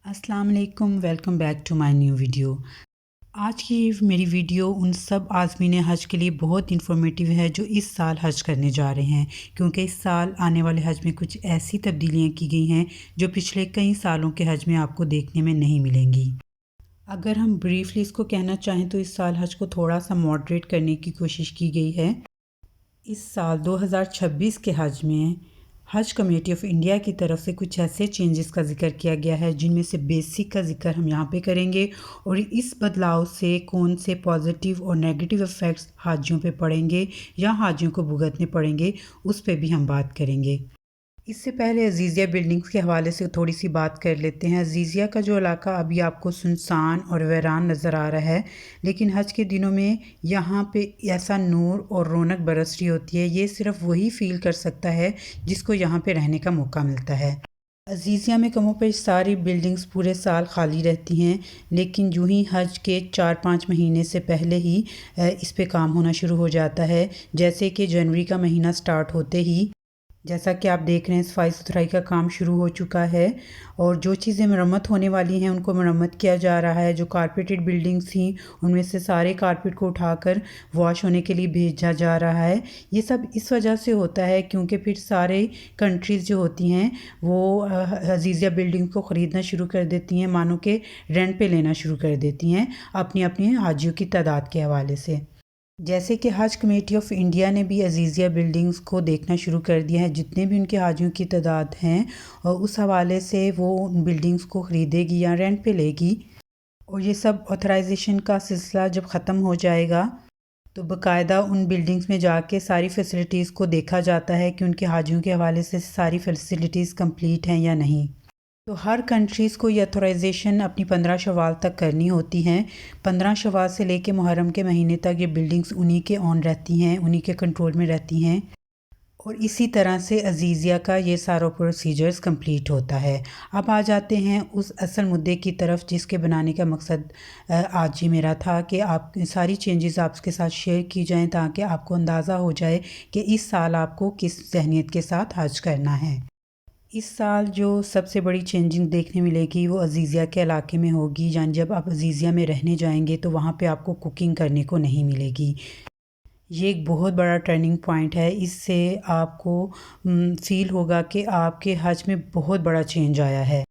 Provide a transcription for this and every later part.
السلام علیکم، welcome back to my new video. آج کی میری ویڈیو ان سب عازمین حج کے لیے بہت انفارمیٹیو ہے جو اس سال حج کرنے جا رہے ہیں، کیونکہ اس سال آنے والے حج میں کچھ ایسی تبدیلیاں کی گئی ہیں جو پچھلے کئی سالوں کے حج میں آپ کو دیکھنے میں نہیں ملیں گی۔ اگر ہم بریفلی اس کو کہنا چاہیں تو اس سال حج کو تھوڑا سا ماڈریٹ کرنے کی کوشش کی گئی ہے۔ اس سال 2026 کے حج میں حج کمیٹی آف انڈیا کی طرف سے کچھ ایسے چینجز کا ذکر کیا گیا ہے جن میں سے بیسک کا ذکر ہم یہاں پہ کریں گے، اور اس بدلاؤ سے کون سے پازیٹیو اور نیگیٹو ایفیکٹس حاجیوں پہ پڑیں گے یا حاجیوں کو بھگتنے پڑیں گے، اس پہ بھی ہم بات کریں گے۔ اس سے پہلے عزیزیہ بلڈنگز کے حوالے سے تھوڑی سی بات کر لیتے ہیں۔ عزیزیہ کا جو علاقہ ابھی آپ کو سنسان اور ویران نظر آ رہا ہے، لیکن حج کے دنوں میں یہاں پہ ایسا نور اور رونق برس رہی ہوتی ہے، یہ صرف وہی فیل کر سکتا ہے جس کو یہاں پہ رہنے کا موقع ملتا ہے۔ عزیزیہ میں کم و بیش ساری بلڈنگز پورے سال خالی رہتی ہیں، لیکن جو ہی حج کے 4-5 مہینے سے پہلے ہی اس پہ کام ہونا شروع ہو جاتا ہے، جیسے کہ جنوری کا مہینہ سٹارٹ ہوتے ہی جیسا کہ آپ دیکھ رہے ہیں صفائی ستھرائی کا کام شروع ہو چکا ہے، اور جو چیزیں مرمت ہونے والی ہیں ان کو مرمت کیا جا رہا ہے۔ جو کارپیٹڈ بلڈنگز تھیں ان میں سے سارے کارپیٹ کو اٹھا کر واش ہونے کے لیے بھیجا جا رہا ہے۔ یہ سب اس وجہ سے ہوتا ہے کیونکہ پھر سارے کنٹریز جو ہوتی ہیں وہ عزیزیہ بلڈنگ کو خریدنا شروع کر دیتی ہیں، مانو کہ رینٹ پہ لینا شروع کر دیتی ہیں اپنی اپنی حاجیوں کی تعداد کے حوالے سے۔ جیسے کہ حج کمیٹی آف انڈیا نے بھی عزیزیہ بلڈنگز کو دیکھنا شروع کر دیا ہے، جتنے بھی ان کے حاجیوں کی تعداد ہیں اور اس حوالے سے وہ ان بلڈنگز کو خریدے گی یا رینٹ پہ لے گی، اور یہ سب آتھرائزیشن کا سلسلہ جب ختم ہو جائے گا تو باقاعدہ ان بلڈنگز میں جا کے ساری فیسلٹیز کو دیکھا جاتا ہے کہ ان کے حاجیوں کے حوالے سے ساری فیسلٹیز کمپلیٹ ہیں یا نہیں۔ تو ہر کنٹریز کو یہ اتھورائزیشن اپنی 15 شوال تک کرنی ہوتی ہیں۔ 15 شوال سے لے کے محرم کے مہینے تک یہ بلڈنگز انہی کے آن رہتی ہیں، انہی کے کنٹرول میں رہتی ہیں، اور اسی طرح سے عزیزیہ کا یہ سارا پروسیجرز کمپلیٹ ہوتا ہے۔ اب آ جاتے ہیں اس اصل مدعے کی طرف جس کے بنانے کا مقصد آج ہی میرا تھا کہ آپ ساری چینجز آپ کے ساتھ شیئر کی جائیں تاکہ آپ کو اندازہ ہو جائے کہ اس سال آپ کو کس ذہنیت کے ساتھ حج کرنا ہے۔ اس سال جو سب سے بڑی چینجنگ دیکھنے ملے گی وہ عزیزیہ کے علاقے میں ہوگی، یعنی جب آپ عزیزیہ میں رہنے جائیں گے تو وہاں پہ آپ کو کوکنگ کرنے کو نہیں ملے گی۔ یہ ایک بہت بڑا ٹرننگ پوائنٹ ہے، اس سے آپ کو فیل ہوگا کہ آپ کے حج میں بہت بڑا چینج آیا ہے۔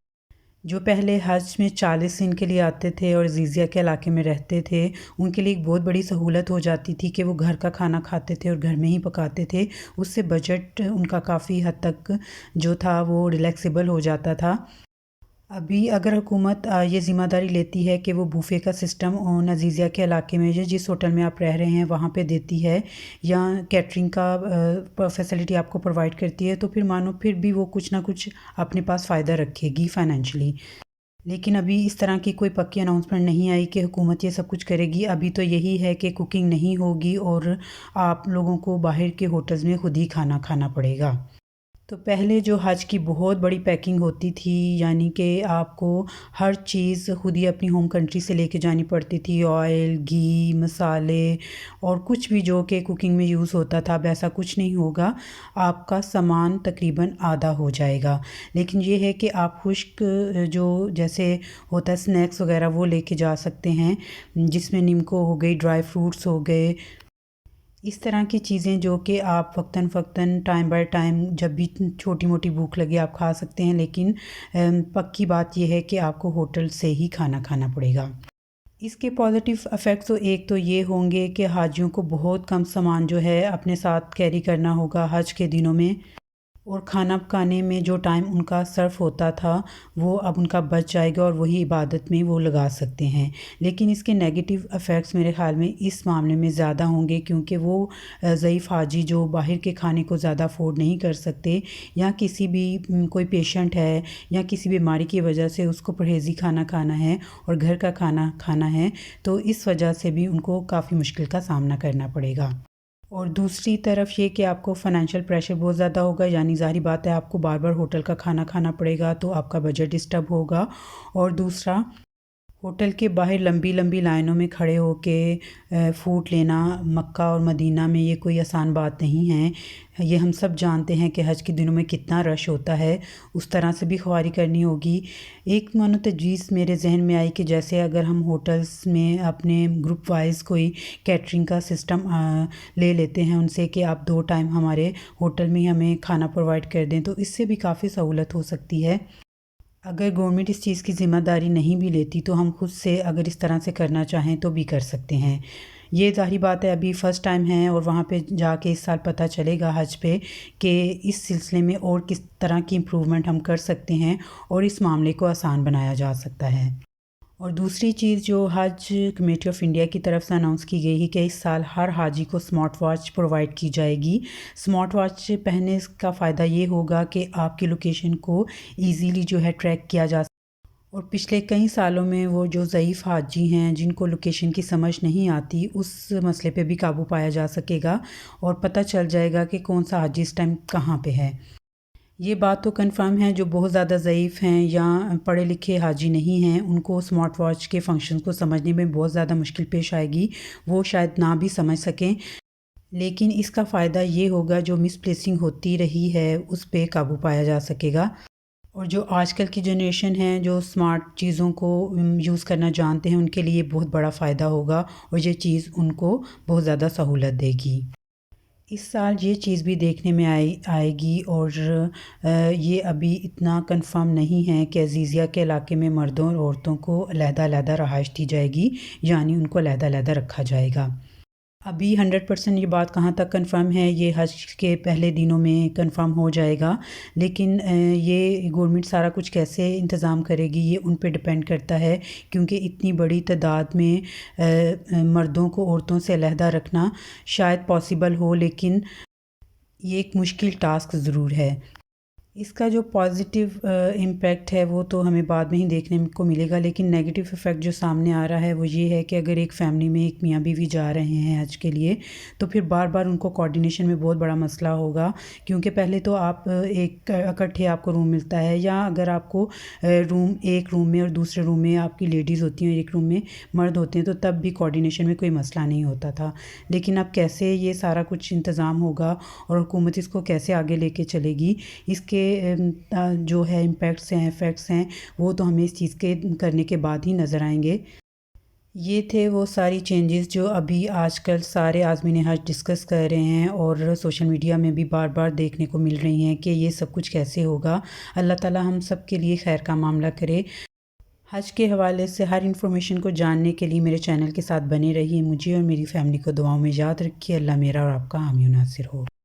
جو پہلے حج میں 40 دن کے لیے آتے تھے اور عزیزیہ کے علاقے میں رہتے تھے، ان کے لیے ایک بہت بڑی سہولت ہو جاتی تھی کہ وہ گھر کا کھانا کھاتے تھے اور گھر میں ہی پکاتے تھے۔ اس سے بجٹ ان کا کافی حد تک جو تھا وہ ریلیکسیبل ہو جاتا تھا۔ ابھی اگر حکومت یہ ذمہ داری لیتی ہے کہ وہ بوفے کا سسٹم اون عزیزیہ کے علاقے میں جس ہوٹل میں آپ رہ رہے ہیں وہاں پہ دیتی ہے، یا کیٹرنگ کا فیسلٹی آپ کو پرووائڈ کرتی ہے، تو پھر مانو پھر بھی وہ کچھ نہ کچھ اپنے پاس فائدہ رکھے گی فائنینشلی۔ لیکن ابھی اس طرح کی کوئی پکی اناؤنسمنٹ نہیں آئی کہ حکومت یہ سب کچھ کرے گی۔ ابھی تو یہی ہے کہ کوکنگ نہیں ہوگی اور آپ لوگوں کو باہر کے ہوٹلز میں خود ہی کھانا کھانا پڑے گا۔ تو پہلے جو حج کی بہت بڑی پیکنگ ہوتی تھی، یعنی کہ آپ کو ہر چیز خود ہی اپنی ہوم کنٹری سے لے کے جانی پڑتی تھی، آئل، گھی، مسالے اور کچھ بھی جو کہ کوکنگ میں یوز ہوتا تھا، اب ایسا کچھ نہیں ہوگا۔ آپ کا سامان تقریباً آدھا ہو جائے گا، لیکن یہ ہے کہ آپ خشک جو جیسے ہوتا ہے سنیکس وغیرہ وہ لے کے جا سکتے ہیں، جس میں نیمکو ہو گئی، ڈرائی فروٹس ہو گئے، اس طرح کی چیزیں جو کہ آپ وقتاً فوقتاً ٹائم بائی ٹائم جب بھی چھوٹی موٹی بھوک لگے آپ کھا سکتے ہیں، لیکن پکی بات یہ ہے کہ آپ کو ہوٹل سے ہی کھانا کھانا پڑے گا۔ اس کے پازیٹیو افیکٹس تو ایک تو یہ ہوں گے کہ حاجیوں کو بہت کم سامان جو ہے اپنے ساتھ کیری کرنا ہوگا حج کے دنوں میں، اور کھانا پکانے میں جو ٹائم ان کا صرف ہوتا تھا وہ اب ان کا بچ جائے گا اور وہی عبادت میں وہ لگا سکتے ہیں۔ لیکن اس کے نیگیٹو ایفیکٹس میرے خیال میں اس معاملے میں زیادہ ہوں گے، کیونکہ وہ ضعیف حاجی جو باہر کے کھانے کو زیادہ افورڈ نہیں کر سکتے، یا کسی بھی کوئی پیشنٹ ہے یا کسی بیماری کی وجہ سے اس کو پرہیزی کھانا کھانا ہے اور گھر کا کھانا کھانا ہے، تو اس وجہ سے بھی ان کو کافی مشکل کا سامنا کرنا پڑے گا۔ اور دوسری طرف یہ کہ آپ کو فائنینشیل پریشر بہت زیادہ ہوگا، یعنی ظاہری بات ہے آپ کو بار بار ہوٹل کا کھانا کھانا پڑے گا تو آپ کا بجٹ ڈسٹرب ہوگا۔ اور دوسرا ہوٹل کے باہر لمبی لمبی لائنوں میں کھڑے ہو کے فوڈ لینا مکہ اور مدینہ میں یہ کوئی آسان بات نہیں ہے۔ یہ ہم سب جانتے ہیں کہ حج کے دنوں میں کتنا رش ہوتا ہے، اس طرح سے بھی خواری کرنی ہوگی۔ ایک من و تجویز میرے ذہن میں آئی کہ جیسے اگر ہم ہوٹلز میں اپنے گروپ وائز کوئی کیٹرنگ کا سسٹم لے لیتے ہیں ان سے کہ آپ 2 ٹائم ہمارے ہوٹل میں ہمیں کھانا پرووائڈ کر دیں، تو اس سے بھی کافی سہولت ہو سکتی ہے۔ اگر گورنمنٹ اس چیز کی ذمہ داری نہیں بھی لیتی تو ہم خود سے اگر اس طرح سے کرنا چاہیں تو بھی کر سکتے ہیں۔ یہ ظاہری بات ہے ابھی فرسٹ ٹائم ہے اور وہاں پہ جا کے اس سال پتہ چلے گا حج پہ کہ اس سلسلے میں اور کس طرح کی امپرومنٹ ہم کر سکتے ہیں اور اس معاملے کو آسان بنایا جا سکتا ہے۔ اور دوسری چیز جو حج کمیٹی آف انڈیا کی طرف سے اناؤنس کی گئی ہے کہ اس سال ہر حاجی کو سمارٹ واچ پرووائڈ کی جائے گی۔ سمارٹ واچ پہننے کا فائدہ یہ ہوگا کہ آپ کی لوکیشن کو ایزیلی جو ہے ٹریک کیا جا سکتا ہے، اور پچھلے کئی سالوں میں وہ جو ضعیف حاجی ہیں جن کو لوکیشن کی سمجھ نہیں آتی اس مسئلے پہ بھی قابو پایا جا سکے گا اور پتہ چل جائے گا کہ کون سا حاجی اس ٹائم کہاں پہ ہے۔ یہ بات تو کنفرم ہے جو بہت زیادہ ضعیف ہیں یا پڑھے لکھے حاجی نہیں ہیں ان کو سمارٹ واچ کے فنکشنز کو سمجھنے میں بہت زیادہ مشکل پیش آئے گی، وہ شاید نہ بھی سمجھ سکیں، لیکن اس کا فائدہ یہ ہوگا جو مس پلیسنگ ہوتی رہی ہے اس پہ قابو پایا جا سکے گا۔ اور جو آج کل کی جنریشن ہے جو سمارٹ چیزوں کو یوز کرنا جانتے ہیں ان کے لیے بہت بڑا فائدہ ہوگا اور یہ چیز ان کو بہت زیادہ سہولت دے گی۔ اس سال یہ چیز بھی دیکھنے میں آئے گی اور یہ ابھی اتنا کنفرم نہیں ہے کہ عزیزیہ کے علاقے میں مردوں اور عورتوں کو علیحدہ علیحدہ رہائش دی جائے گی، یعنی ان کو علیحدہ علیحدہ رکھا جائے گا۔ ابھی 100% یہ بات کہاں تک کنفرم ہے یہ حج کے پہلے دنوں میں کنفرم ہو جائے گا، لیکن یہ گورنمنٹ سارا کچھ کیسے انتظام کرے گی یہ ان پہ ڈپینڈ کرتا ہے، کیونکہ اتنی بڑی تعداد میں مردوں کو عورتوں سے علیحدہ رکھنا شاید پاسبل ہو، لیکن یہ ایک مشکل ٹاسک ضرور ہے۔ اس کا جو پازیٹیو امپیکٹ ہے وہ تو ہمیں بعد میں ہی دیکھنے کو ملے گا، لیکن نیگیٹیو ایفیکٹ جو سامنے آ رہا ہے وہ یہ ہے کہ اگر ایک فیملی میں ایک میاں بیوی جا رہے ہیں حج کے لیے تو پھر بار بار ان کو کوارڈینیشن میں بہت بڑا مسئلہ ہوگا، کیونکہ پہلے تو آپ ایک اکٹھے آپ کو روم ملتا ہے، یا اگر آپ کو ایک روم میں اور دوسرے روم میں آپ کی لیڈیز ہوتی ہیں، ایک روم میں مرد ہوتے ہیں، تو تب بھی کوارڈینیشن میں کوئی مسئلہ نہیں ہوتا تھا۔ لیکن اب کیسے یہ سارا کچھ انتظام ہوگا اور حکومت اس کو کیسے آگے لے کے چلے گی، اس کے جو ہے امپیکٹس ہیں ایفیکٹس ہیں وہ تو ہمیں اس چیز کے کرنے کے بعد ہی نظر آئیں گے۔ یہ تھے وہ ساری چینجز جو ابھی آج کل سارے عازمین حج ڈسکس کر رہے ہیں اور سوشل میڈیا میں بھی بار بار دیکھنے کو مل رہی ہیں کہ یہ سب کچھ کیسے ہوگا۔ اللہ تعالیٰ ہم سب کے لیے خیر کا معاملہ کرے۔ حج کے حوالے سے ہر انفارمیشن کو جاننے کے لیے میرے چینل کے ساتھ بنے رہیے، مجھے اور میری فیملی کو دعاؤں میں یاد رکھیے۔ اللہ میرا اور آپ کا حامی و ناصر ہو۔